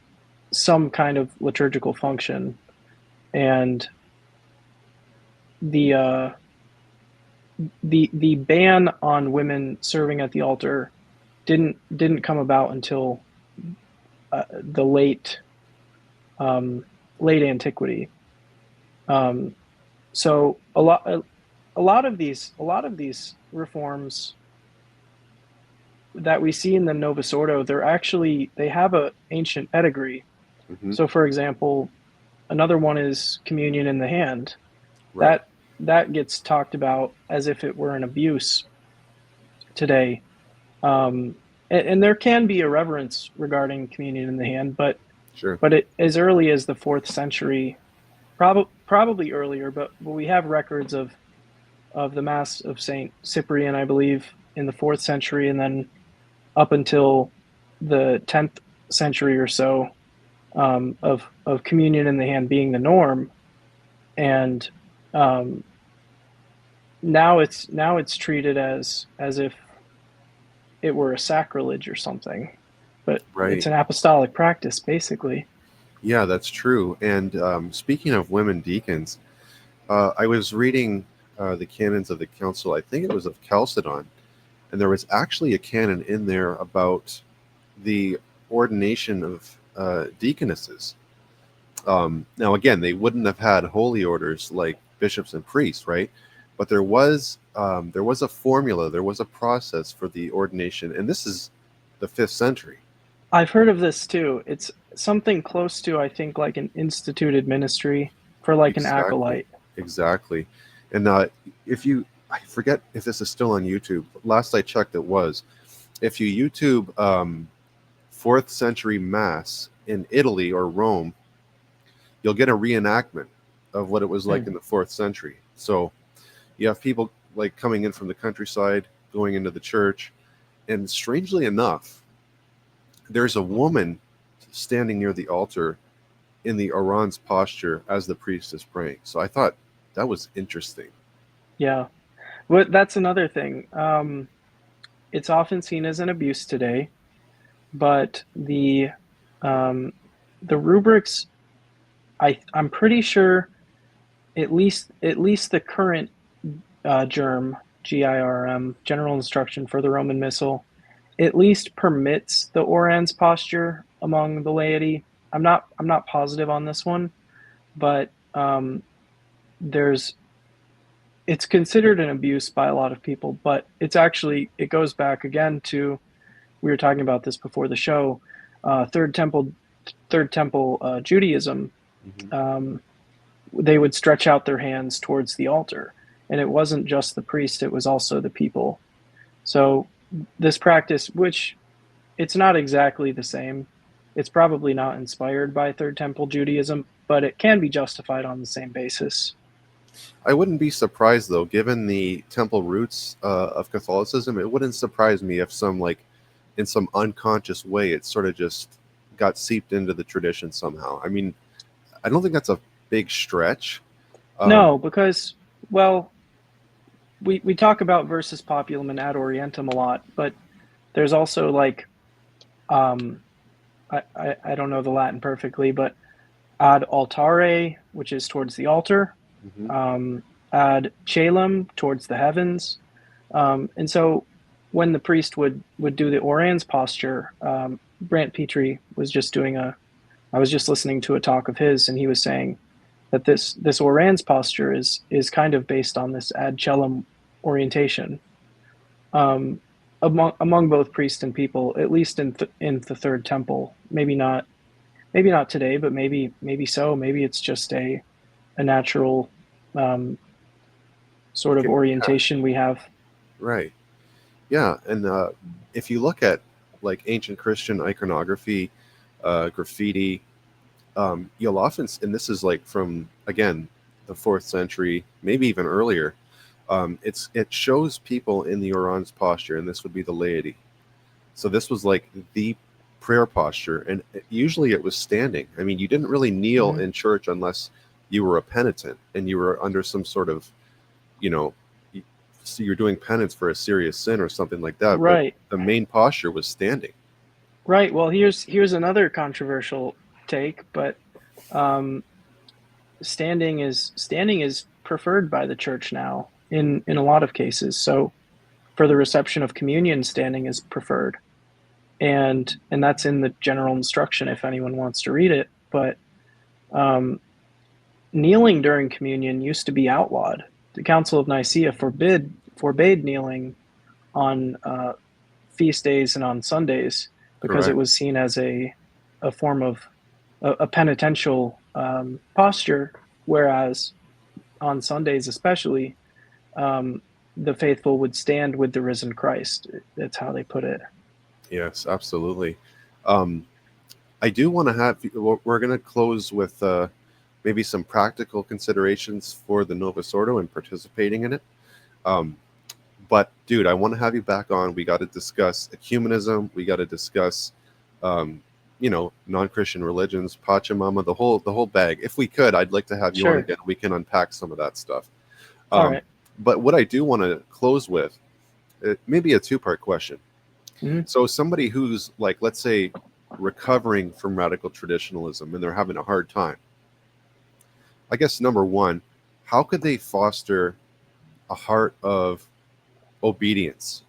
some kind of liturgical function, and the uh, the ban on women serving at the altar didn't come about until the late late antiquity. Um, so a lot of these reforms that we see in the Novus Ordo, they have a ancient pedigree. Hmm. So, for example, another one is communion in the hand. Right. That gets talked about as if it were an abuse today. Um, and there can be a reverence regarding communion in the hand, Sure. as early as the fourth century, probably earlier, but we have records of the Mass of Saint Cyprian, I believe, in the fourth century, and then up until the 10th century or so, of communion in the hand being the norm. And um, now it's treated as if it were a sacrilege or something, but it's Right. an apostolic practice basically. Yeah, that's true. And speaking of women deacons, I was reading the canons of the council. I think it was of Chalcedon, and there was actually a canon in there about the ordination of deaconesses. Now, again, they wouldn't have had holy orders like bishops and priests, right? But there was a formula, there was a process for the ordination, and this is the fifth century. I've heard of this too. It's something close to, I think, like an instituted ministry for like an Exactly, acolyte. exactly. And if you, I forget if this is still on YouTube. Last I checked, it was. If you YouTube fourth century mass in Italy or Rome, you'll get a reenactment of what it was like Hmm. in the fourth century. So you have people like coming in from the countryside, going into the church, and strangely enough, there's a woman standing near the altar in the orans posture as the priest is praying. So I thought that was interesting. Yeah. But that's another thing. It's often seen as an abuse today, but um, the rubrics, I'm pretty sure, at least the current GIRM, General Instruction for the Roman Missal, at least permits the orans posture among the laity. I'm not positive on this one, but there's it's considered an abuse by a lot of people, but it goes back again to, we were talking about this before the show, third temple Judaism. Hmm. Um, they would stretch out their hands towards the altar, and it wasn't just the priest; it was also the people. So this practice, which it's not exactly the same, it's probably not inspired by Third Temple Judaism, but it can be justified on the same basis. I wouldn't be surprised though, given the temple roots of Catholicism. It wouldn't surprise me if some like in some unconscious way it sort of just got seeped into the tradition somehow. I mean, I don't think that's a big stretch. Um, No, because, well, we talk about versus populum and ad orientem a lot, but there's also like, um, I don't know the Latin perfectly, but ad altare, which is towards the altar, mhm. um, ad caelum, towards the heavens. And so when the priest would do the orans posture, Brant Petrie was just I was just listening to a talk of his, and he was saying that this orans posture is kind of based on this ad caelum orientation, um, among both priest and people, at least in the third temple. Maybe not today, but maybe so. Maybe it's just a natural, um, sort of Yeah, orientation we have. right. Yeah, and if you look at like ancient Christian iconography, graffiti, you'll often, and this is like from again the fourth century, maybe even earlier. It shows people in the orans posture, and this would be the laity. So this was like the prayer posture, and usually it was standing. I mean, you didn't really kneel Mhm. in church unless you were a penitent and you were under some sort of, you know, so you're doing penance for a serious sin or something like that. But Right, the main posture was standing. right. Well, here's another controversial take, but um, standing is preferred by the church now in a lot of cases. So for the reception of communion, standing is preferred, and that's in the general instruction if anyone wants to read it. But Kneeling during communion used to be outlawed. The Council of Nicaea forbade kneeling on feast days and on Sundays because it Correct. was seen as a form of a penitential posture, whereas on Sundays especially, the faithful would stand with the risen Christ. That's how they put it. Yes, absolutely. Um, I do want to have, we're going to close with maybe some practical considerations for the Novus Ordo and participating in it. Um, but, dude, I want to have you back on. We got to discuss ecumenism. We got to discuss, um, non-Christian religions, Pachamama, the whole bag. If we could, I'd like to have you on Sure. again. We can unpack some of that stuff. All Um, right. but what I do want to close with, maybe a two-part question. Mm-hmm. So somebody who's like, let's say, recovering from radical traditionalism and they're having a hard time, I guess number one, how could they foster a heart of obedience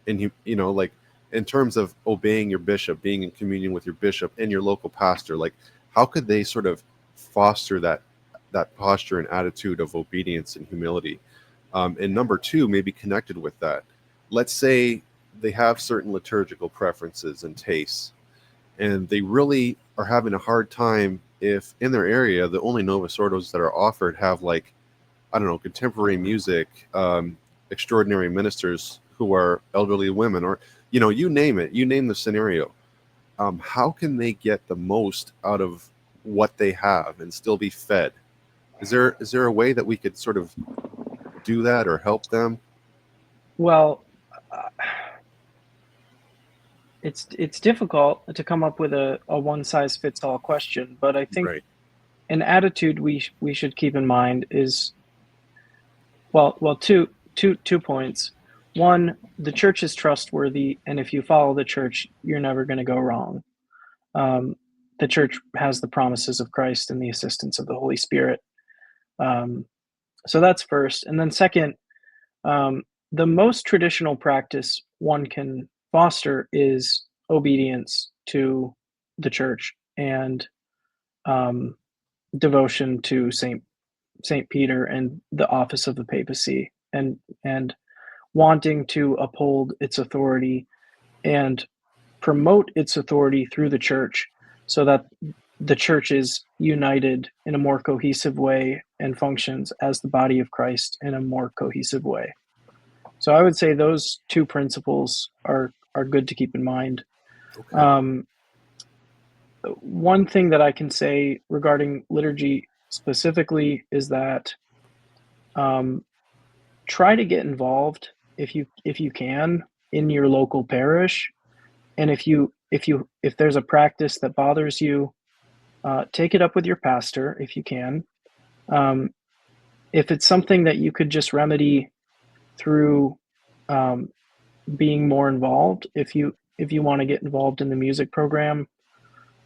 in like in terms of obeying your bishop, being in communion with your bishop and your local pastor? Like, how could they sort of foster that posture and attitude of obedience and humility? And number two, maybe connected with that, let's say they have certain liturgical preferences and tastes, and they really are having a hard time if in their area the only Novus Ordos that are offered have, like, I don't know, contemporary music, extraordinary ministers who are elderly women, or you name it, you name the scenario. How can they get the most out of what they have and still be fed? Is there a way that we could sort of do that or help them? Well, uh, it's difficult to come up with a one size fits all question, but I think Right. an attitude we should keep in mind is two points. One, the church is trustworthy, and if you follow the church, you're never going to go wrong. Um, the church has the promises of Christ and the assistance of the Holy Spirit. Um, so that's first, and then second, um, the most traditional practice one can foster is obedience to the church and um, devotion to Saint Peter and the office of the papacy, and wanting to uphold its authority and promote its authority through the church, so that the church is united in a more cohesive way and functions as the body of Christ in a more cohesive way. So I would say those two principles are good to keep in mind. Okay. Um, one thing that I can say regarding liturgy specifically is that um, try to get involved if you can in your local parish, and if there's a practice that bothers you, take it up with your pastor if you can. Um, if it's something that you could just remedy through um, being more involved, if you want to get involved in the music program,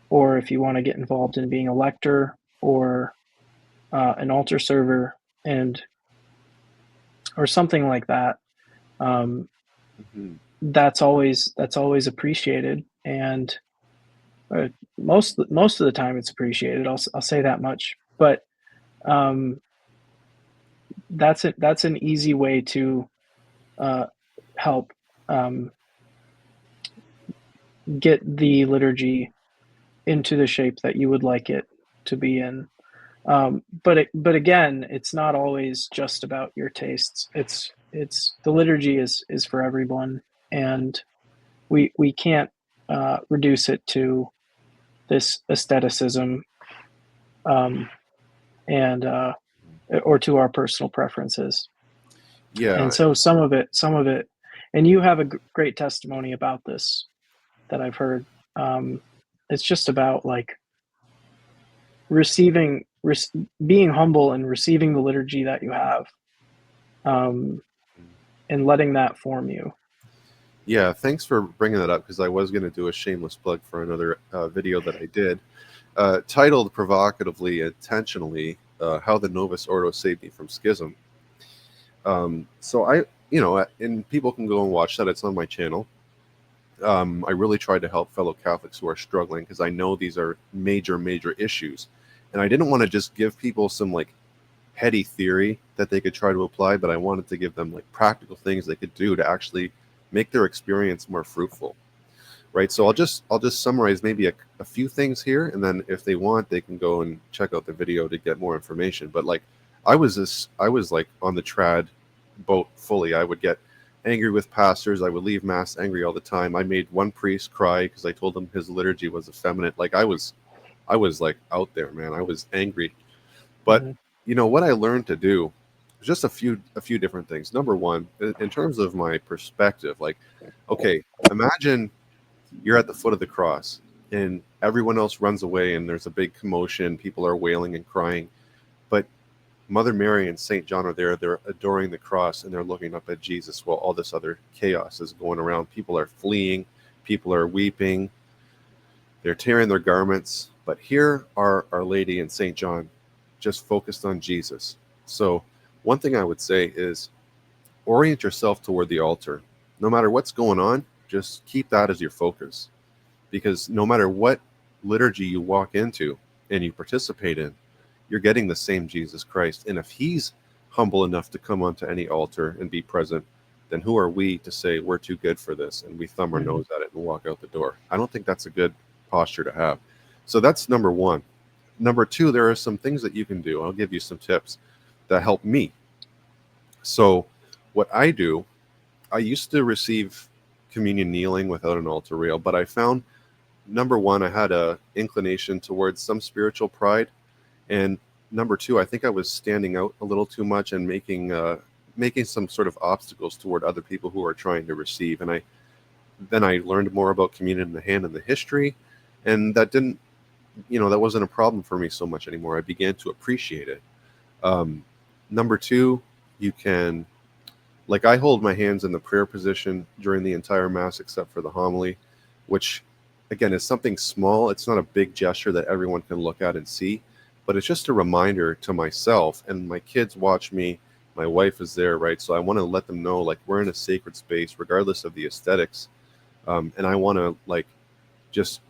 or if you want to get involved in being a lector or an altar server, and or something like that, um, Hmm. that's always appreciated, and uh, most of the time it's appreciated. I'll say that much, but um, that's an easy way to uh, help um, get the liturgy into the shape that you would like it to be in. But again, it's not always just about your tastes. It's the liturgy is for everyone, and we can't reduce it to this aestheticism, um, and or to our personal preferences. And Yeah. so some of it, and you have a great testimony about this that I've heard. Um, it's just about like receiving, being humble and receiving the liturgy that you have, um, and letting that form you. Yeah, thanks for bringing that up, because I was going to do a shameless plug for another video that I did, titled provocatively, intentionally, "How the Novus Ordo Saved Me from Schism." So and people can go and watch that. It's on my channel. I really try to help fellow Catholics who are struggling, because I know these are major, major issues. And I didn't want to just give people some like heady theory that they could try to apply, but I wanted to give them like practical things they could do to actually make their experience more fruitful. Right. So I'll just summarize maybe a few things here, and then if they want, they can go and check out the video to get more information. But like I was like on the trad boat fully. I would get angry with pastors. I would leave mass angry all the time. I made one priest cry because I told him his liturgy was effeminate. Like I was like out there, man. I was angry. But Mm-hmm. what I learned to do was just a few different things. Number one, in terms of my perspective, like, okay, imagine you're at the foot of the cross and everyone else runs away and there's a big commotion. People are wailing and crying. But Mother Mary and St. John are there. They're adoring the cross and they're looking up at Jesus while all this other chaos is going around. People are fleeing. People are weeping. They're tearing their garments. But here are Our Lady and St. John just focused on Jesus. So, one thing I would say is orient yourself toward the altar. No matter what's going on, just keep that as your focus. Because no matter what liturgy you walk into and you participate in, you're getting the same Jesus Christ. And if he's humble enough to come onto any altar and be present, then who are we to say we're too good for this and we thumb our Mm-hmm. nose at it and walk out the door? I don't think that's a good posture to have. So that's number one. Number two, there are some things that you can do. I'll give you some tips that help me. So, what I do, I used to receive communion kneeling without an altar rail, but I found number one, I had a inclination towards some spiritual pride, and number two, I think I was standing out a little too much and making some sort of obstacles toward other people who are trying to receive. And I learned more about communion in the hand and the history, and that wasn't a problem for me so much anymore. I began to appreciate it. Um, Number two, you can, like, I hold my hands in the prayer position during the entire Mass except for the homily, which, again, is something small. It's not a big gesture that everyone can look at and see, but it's just a reminder to myself. And my kids watch me. My wife is there, right? So I want to let them know, like, we're in a sacred space, regardless of the aesthetics. And I want to, like, just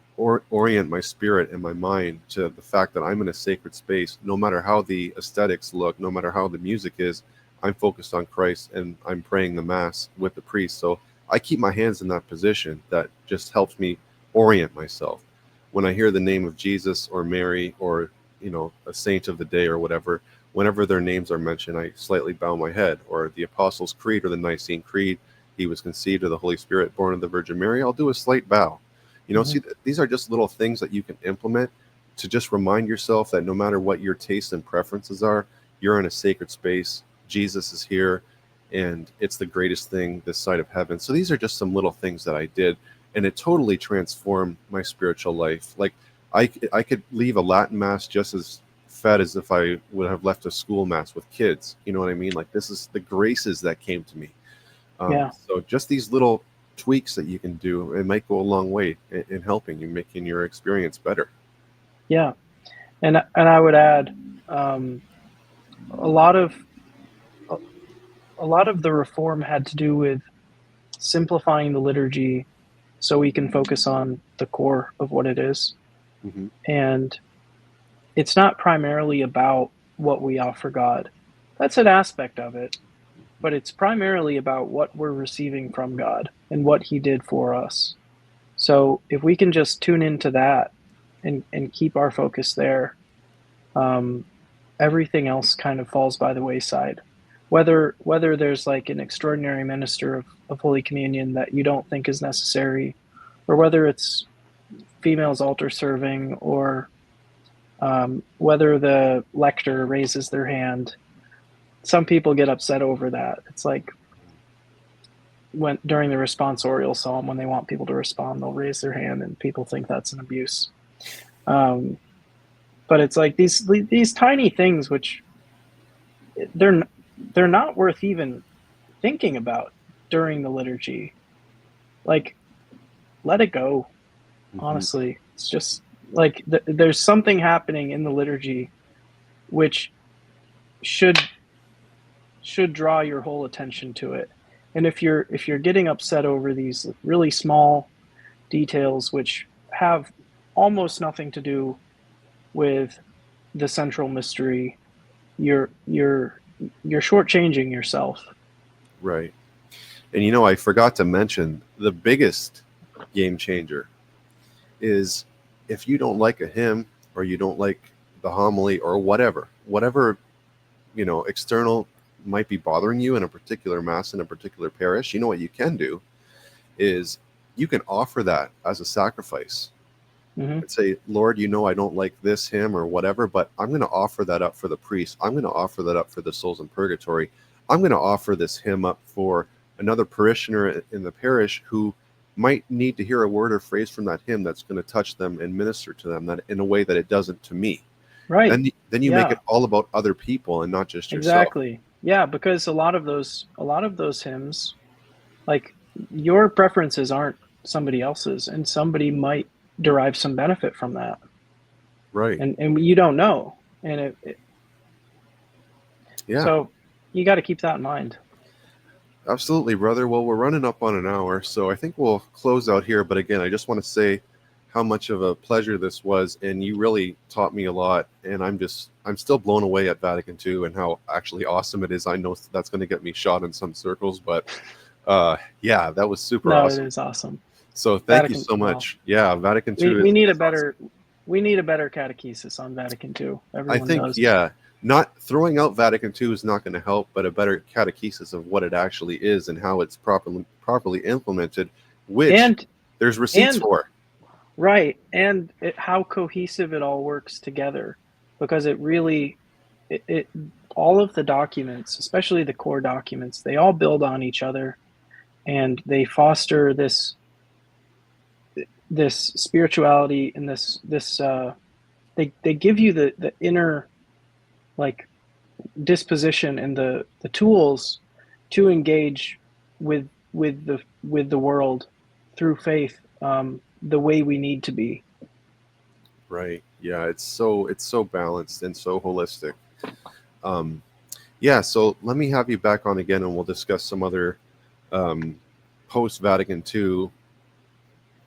orient my spirit and my mind to the fact that I'm in a sacred space. No matter how the aesthetics look, no matter how the music is, I'm focused on Christ and I'm praying the Mass with the priest. So I keep my hands in that position. That just helps me orient myself. When I hear the name of Jesus or Mary or a saint of the day or whatever, whenever their names are mentioned, I slightly bow my head. Or the Apostles' Creed or the Nicene Creed, he was conceived of the Holy Spirit, born of the Virgin Mary, I'll do a slight bow. Mm-hmm. See, these are just little things that you can implement to just remind yourself that no matter what your tastes and preferences are, you're in a sacred space. Jesus is here, and it's the greatest thing this side of heaven. So these are just some little things that I did, and it totally transformed my spiritual life. Like, I could leave a Latin Mass just as fed as if I would have left a school Mass with kids. You know what I mean? Like, this is the graces that came to me. Yeah. So just these little tweaks that you can do, it might go a long way in helping you, making your experience better. Yeah. And I would add, a lot of a lot of the reform had to do with simplifying the liturgy so we can focus on the core of what it is. Hmm. And it's not primarily about what we offer God. That's an aspect of it, but it's primarily about what we're receiving from God and what He did for us. So if we can just tune into that and keep our focus there, um, everything else kind of falls by the wayside. Whether there's like an extraordinary minister of Holy Communion that you don't think is necessary, or whether it's females altar serving, or whether the lector raises their hand. Some people get upset over that. It's like when during the responsorial psalm, when they want people to respond, they'll raise their hand, and people think that's an abuse. Um, but it's like these tiny things, which they're they're not worth even thinking about during the liturgy. Like, let it go. Hmm. Honestly, it's just like there's something happening in the liturgy which should draw your whole attention to it. And if you're getting upset over these really small details which have almost nothing to do with the central mystery, you're shortchanging yourself. Right. And I forgot to mention the biggest game changer is if you don't like a hymn or you don't like the homily or whatever external might be bothering you in a particular mass in a particular parish, what you can do is you can offer that as a sacrifice and say, Lord, I don't like this hymn or whatever, but I'm going to offer that up for the priest. I'm going to offer that up for the souls in purgatory. I'm going to offer this hymn up for another parishioner in the parish who might need to hear a word or phrase from that hymn that's going to touch them and minister to them that in a way that it doesn't to me. Right. Then you make it all about other people and not just yourself. Exactly. Yeah, because a lot of those hymns, like, your preferences aren't somebody else's, and somebody might derive some benefit from that. Right. And you don't know. And yeah. So you got to keep that in mind. Absolutely, brother. Well, we're running up on an hour, so I think we'll close out here. But again, I just want to say how much of a pleasure this was, and you really taught me a lot. And I'm still blown away at Vatican II and how actually awesome it is. I know that's going to get me shot in some circles, but yeah, that was super awesome. It is awesome. So thank you so much. Yeah, Vatican II. We need a better catechesis on Vatican II. Everyone I think does. Yeah. Not throwing out Vatican II is not going to help, but a better catechesis of what it actually is and how it's properly implemented, which there's receipts for. Right, and how cohesive it all works together, because it really, all of the documents, especially the core documents, they all build on each other, and they foster this spirituality and they give you the inner, like, disposition and the tools to engage with the world through faith, the way we need to be. Right. Yeah, it's so balanced and so holistic. Yeah, so let me have you back on again and we'll discuss some other post Vatican II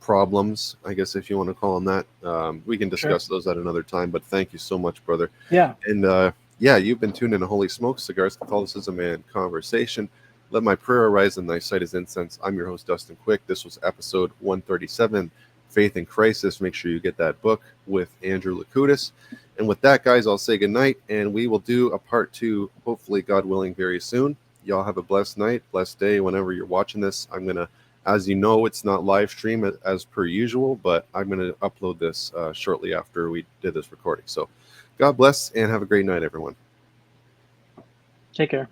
problems, I guess, if you want to call them that. We can discuss those at another time, but thank you so much, brother. Yeah. And yeah, you've been tuned in to Holy Smoke, Cigars, Catholicism, and Conversation. Let my prayer arise in thy sight as incense. I'm your host, Dustin Quick. This was episode 137, Faith in Crisis. Make sure you get that book with Andrew Likoudis. And with that, guys, I'll say goodnight, and we will do a part 2, hopefully, God willing, very soon. Y'all have a blessed night, blessed day, whenever you're watching this. I'm going to, as you know, it's not live stream as per usual, but I'm going to upload this shortly after we did this recording. So God bless and have a great night, everyone. Take care.